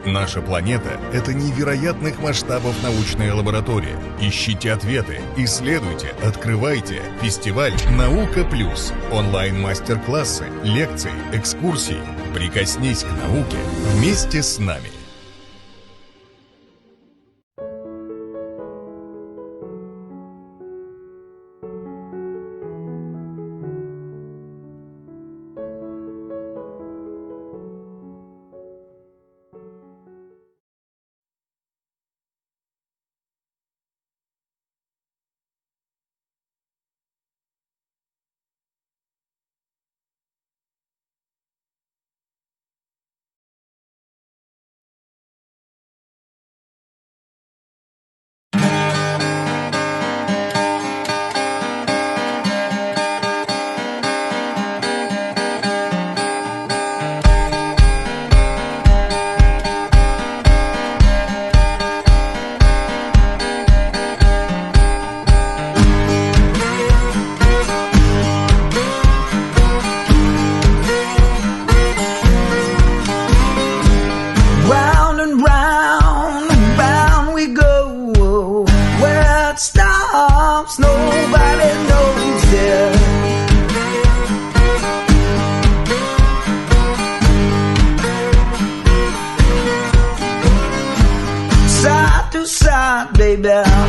Наша планета – это невероятных масштабов научная лаборатория. Ищите ответы, исследуйте, открывайте. Фестиваль «Наука плюс». Онлайн-мастер-классы, лекции, экскурсии. Прикоснись к науке вместе с нами.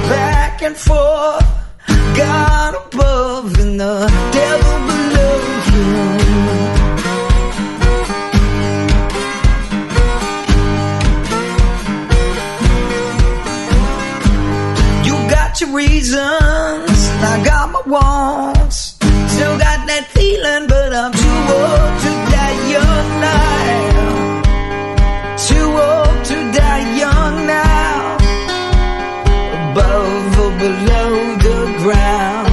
Back and forth, God above and the devil below you. You got your reasons, I got my wants. Still got that feeling, but I'm too old to die young now. Too old to die young now. Above or below the ground.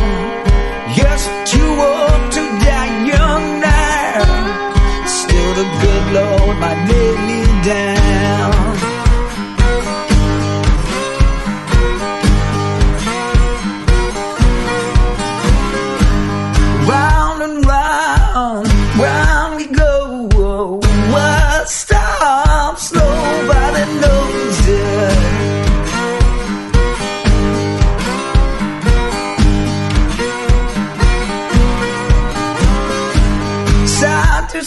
Yes, too old to die young now. Still the good Lord might lay me down. Round and round, round we go. What stops? Nobody knows it.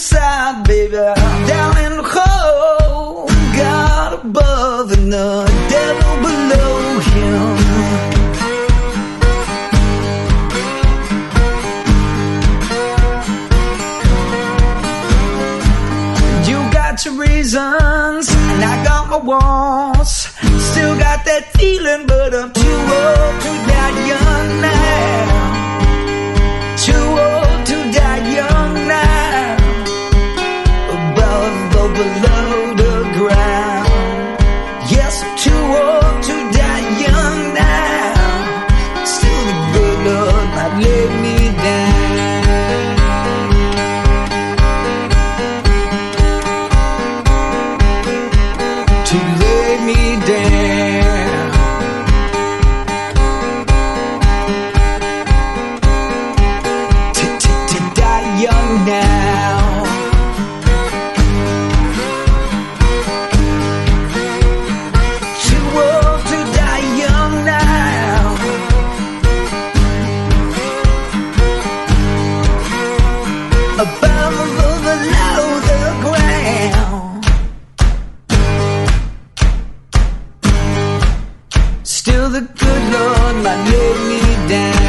Side, baby, down in the hole. God above and the devil below him. You got your reasons, and I got my wants. Still got that feeling, but I'm too old to die young now. Too old to die young now. Below the ground. Yes, I'm too old to die young now. Still the good Lord might lay me down. To lay me down. To die young now. Above or below the ground. Still the good Lord might lay me down.